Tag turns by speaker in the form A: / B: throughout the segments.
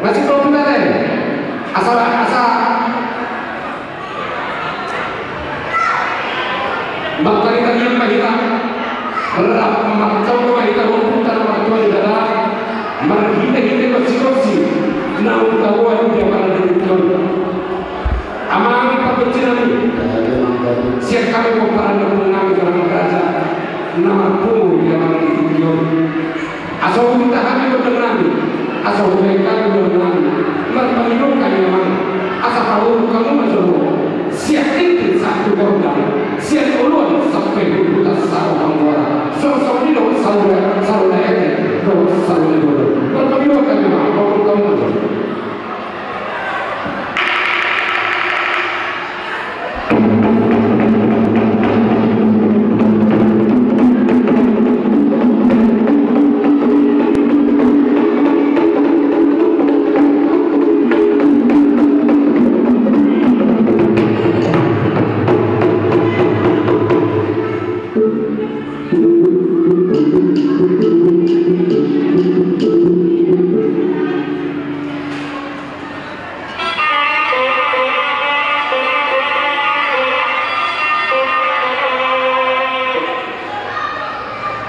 A: Masih belum beres. Asal bakal kalian mahita berap memakau mahita putar waktu adalah merhita-hita kursi-kursi namun kawan dia pada ditutup amang pagkutinan siap kami memperandang mengambil dalam raja nama kumu dia pada ditutup asal kita kami berkenaan asal mereka berkenaan merpengilungkan memang asal tahu kamu masuk siap itu satu korban siap ulun sampai buta sarung orang so ini dong sarung ini dong sarung ini berpengilungkan memang kamu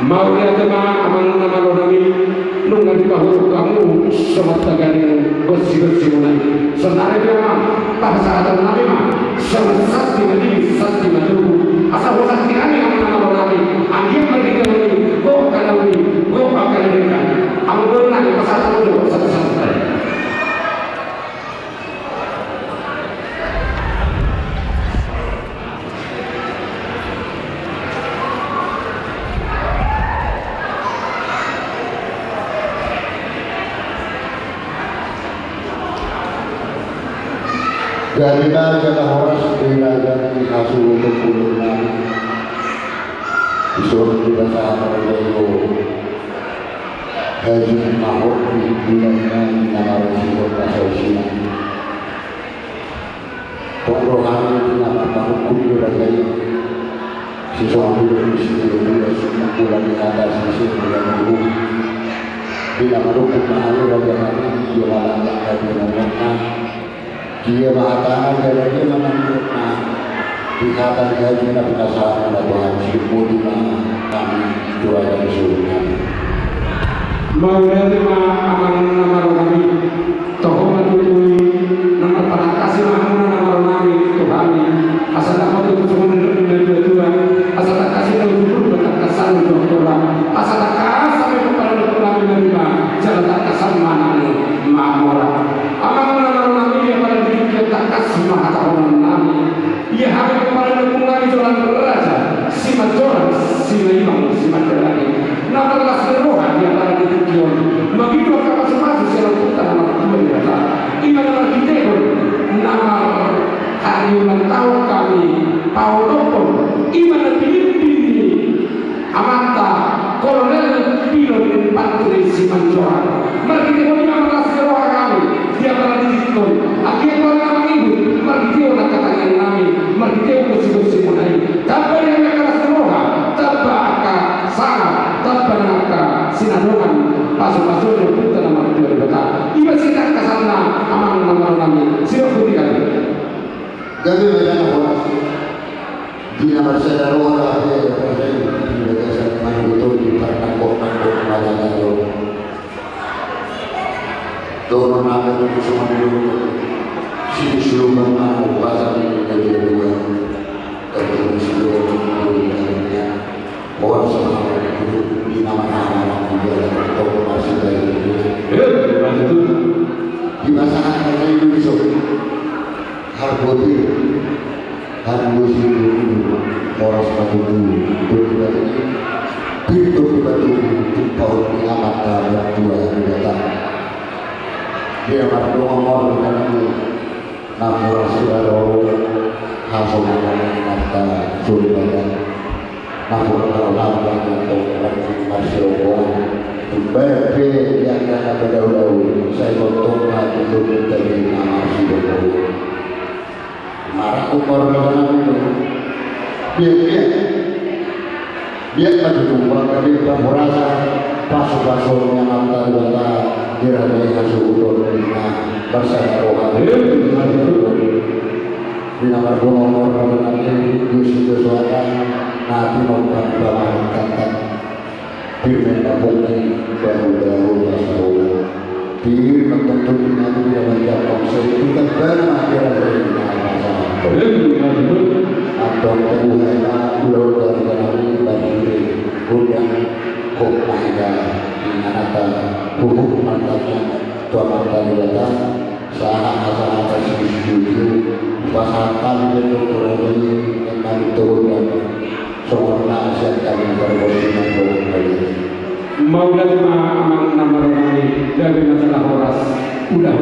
A: mau lihat tema aman nama nami nunggu di bahu kamu sobat tagaring bersih mulai senare memang bahasa atau nabi mah sesat di madu asal wasat tirani aman nama nami anggap mereka ini go akan mereka amun nang pasal itu satu-satu
B: Jarina jana horas diraja di hasil untuk puluhan disuruh kita sahabat itu haji mahok di bulannya nama resiko kasosian pengorohan itu nama hukum diraja siswa hidup di sini juga semua bulan di atas sisi bulan hukum di nama hukum mahal raja kami dia malah tak ada dia mengatakan dari dia menentukan dikatakan gaji nabi nasara dan Tuhan syukur di mana kami doa dan surga
A: mau menerima aman nama kami tokoh menutui nama para kasih nama kami Tuhan asal tak mau itu semua dari Tuhan asal tak kasih itu berkat kesan untuk Tuhan asal tak kasih kepada Tuhan menerima jangan tak kesan mana mamora aman nama kami yang pada tak kasih mahatahunan nami ia harus kepada dukungan jalan raja si majoran si imam si majalani nama kelas derohan yang pada ditujuan begitu kapal semasa siaran putar nama kedua yang kata iman nama kita nama hari ulang tahun kami Paulopon iman pilih amanta kolonel pilot infanteri si majoran mereka nama kelas derohan kami dia pada ditujuan akhirnya margiteo na katangan namin margiteo bersih-bersih menai tanpa yang keras teroha tanpa aka sangat tanpa aka sinadongan pasok-pasok yang putar nama margiteo berkata iba sikat kasana amang nama namin sila putih kali
B: gabi banyak orang di nama saya roha di berdasar betul di pertangkok-tangkok banyak turun nama itu semua dulu sini suruh mau bahasa ini dari dua tapi suruh mengulikannya orang sama itu di nama-nama yang dia atau masih dari itu di masalah kita Indonesia harbotir harbotir orang sepatu berkata pintu batu paut amata berdua yang datang dia baru ngomong dengan namun saudara hasil kata surga namun kalau lama atau lagi masih berbe yang kata berdahulu saya potong itu dari nama surga marah umur dalam itu biar maju dari merasa pasuk-pasuk yang antara dirabai hasil urut bersama rohani bina nomor mengenai Gusti Suara Nabi Muhammad Bapak kata Bimena Bumi Bahu-bahu Rasulullah Bir menentu Nabi yang menjawab Kita bermakir dari Atau Tuhan Ulau dari Nabi Bagi Undang Kumahida Inanata Hukum Mantapnya Tuhan Mantapnya Sahat-sahat Sisi Pasakan itu terjadi dengan turunnya semua aset kami berbohongan berbohong.
A: Maulah aman nama kami dari masalah horas udah.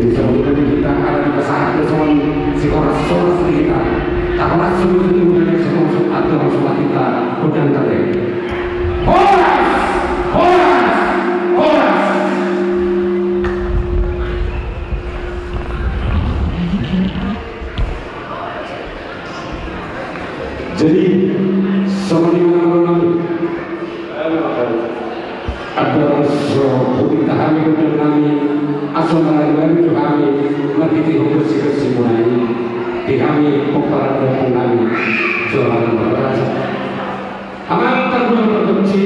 A: Jadi sebelum kita ada di pesawat bersama si koras-koras kita, tak pernah sebelum dari sebelum atau sholat kita udang tadi. Horas, horas, horas. Jadi sebagaimana ada kita kami untuk kami asal kami mengerti bersih-bersih mulai di kami peperan dan kami jualan berasa aman terbuat produksi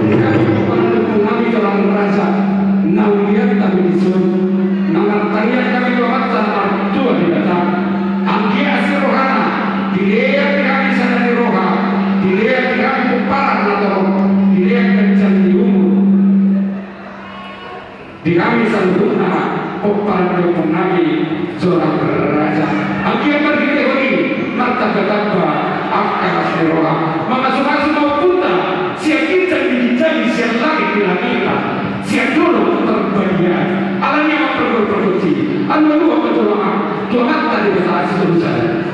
A: di kami peperan dan kami jualan berasa nawian kami disuruh nama tarian kami bermata dua di datang angki asir rohana dilihat di kami sana di roha dilihat di kami peperan atau dilihat kencang di umur di kami sempurna peperan dan kami jualan berasa angki yang berdiri martabat akan asir roha masuk-masuk mau punta siap kita dijadi siap lagi bilang kita siap dulu terbagian alanya memperproduksi anu dua pertolongan Tuhan tadi besar seterusnya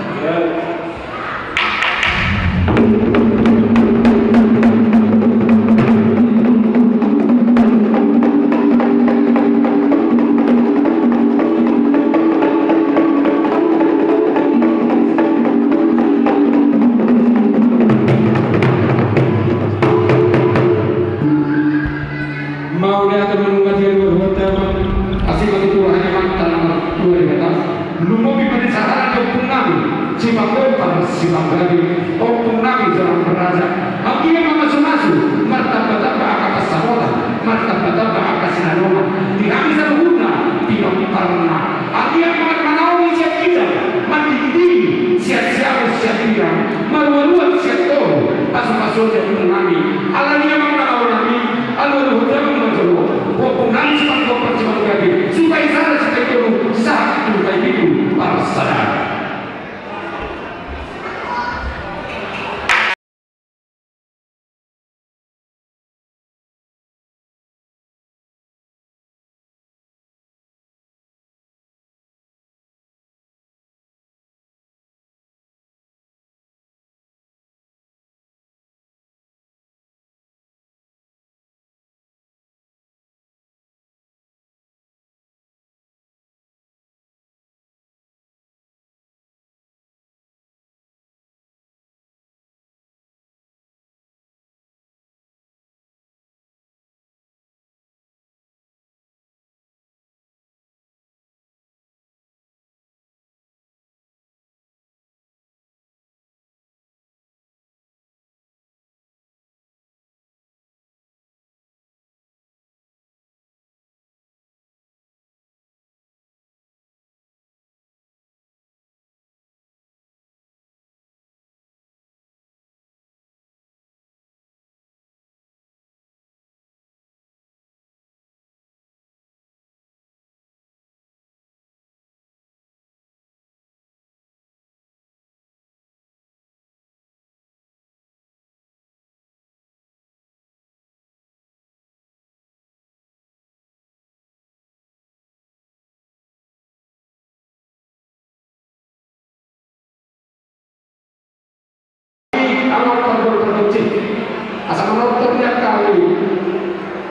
A: asal menonton yang kali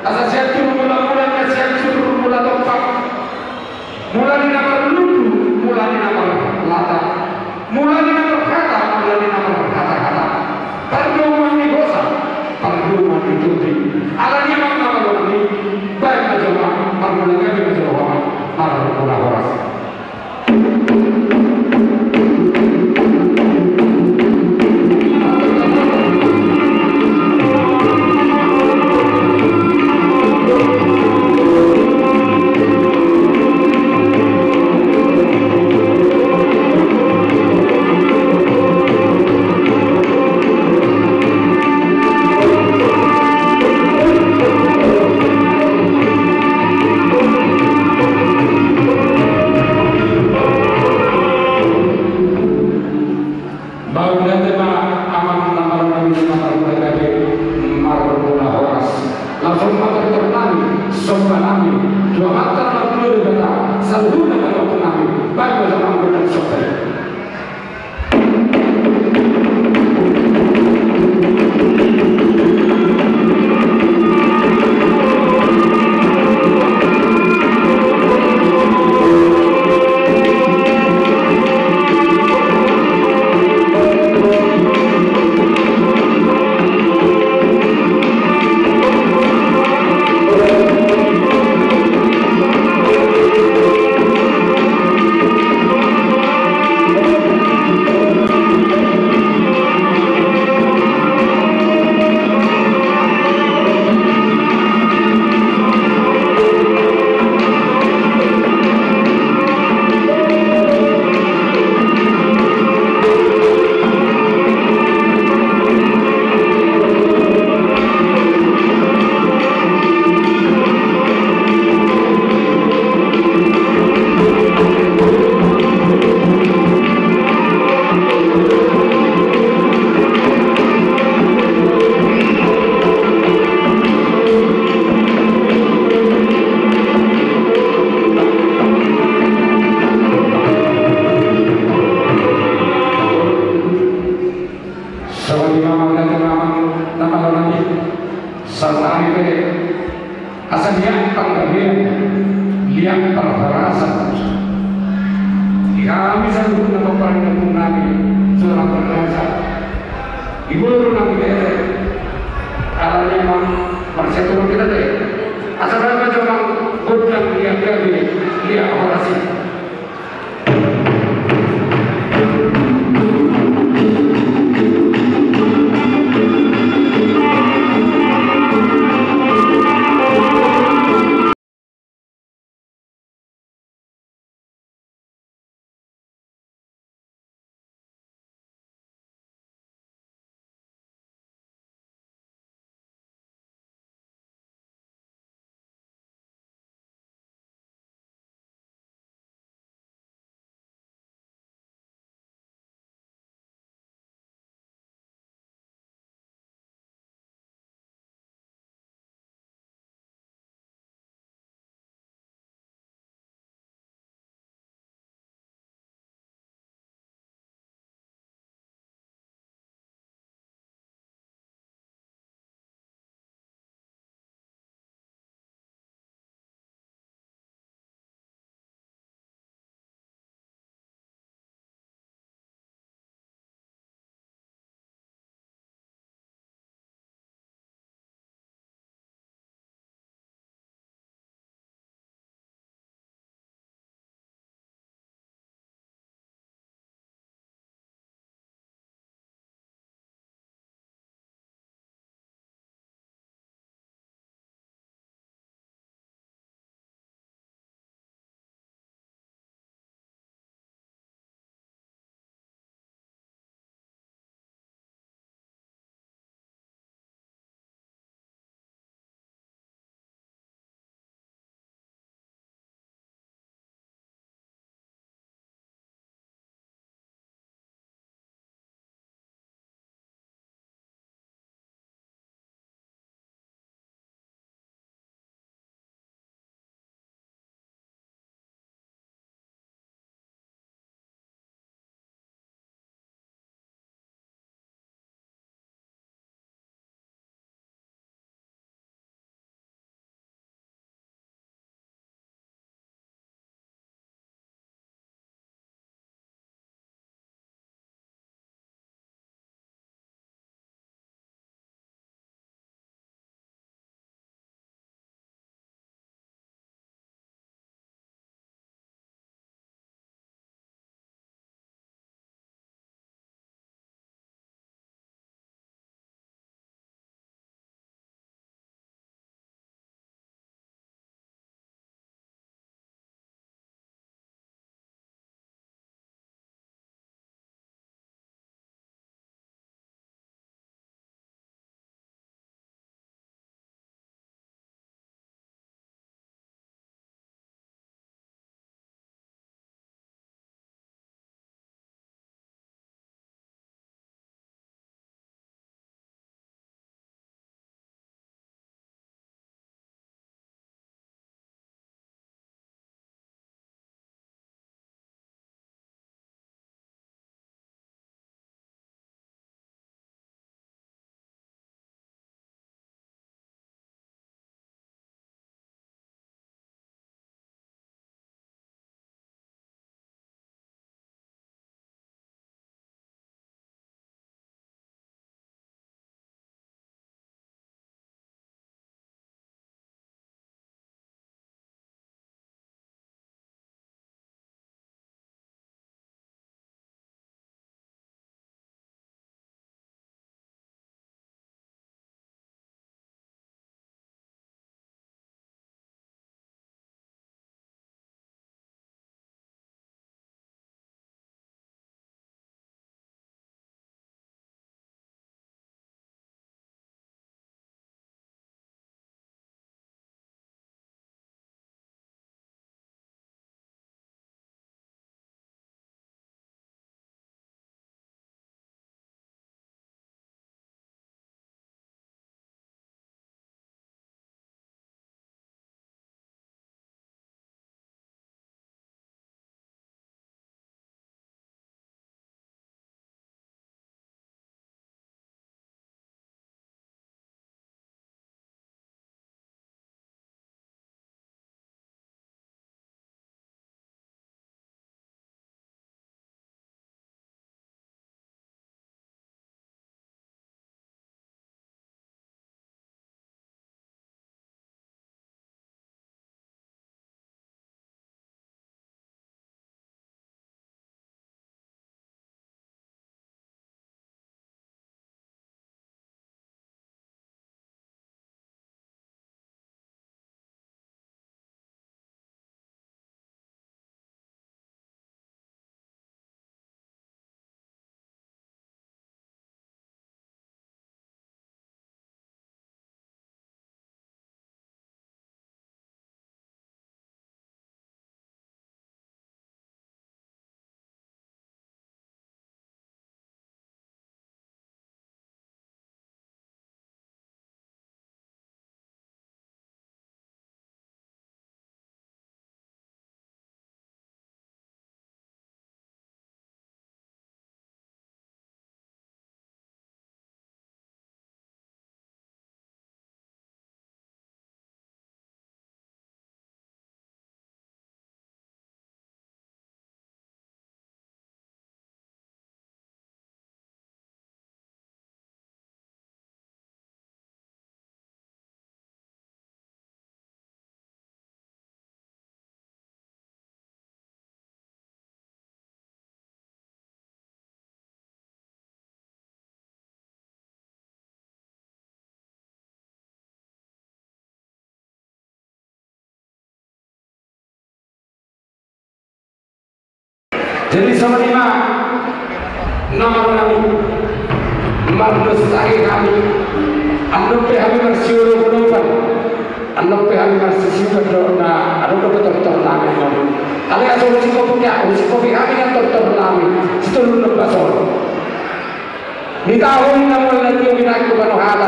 A: asal siapkan mula-mula siapkan mula tempat mula di nama ludu mula di nama lata mula di nama kata mula di nama kata-kata perdoman di gosa perdoman di tuti alanya nama ini baik mencoba perdoman lagi mencoba marah horas langsung makan ternami, sopan nami, dua mata Soalnya maulana nama nabi serta itu asal dia panggilan lihat perharasan kami selalu nama panggilan nabi surah perharasan ibu nabi alanya memang persetujuan kita deh asal nama cuma bukan lihat orasi Jadi sama lima nama kami Mardustari kami Anu kami bersyukur penumpang Anu kami bersyukur na Anu betul-betul nami Kali asal kopi kami yang betul nami Setelah nembasol di tahun namun lagi minat kepenuhan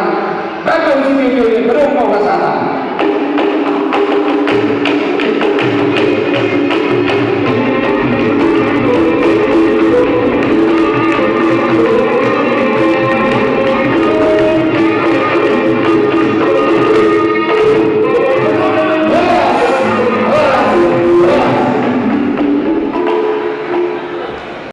A: Bagus ini belum mau kesalahan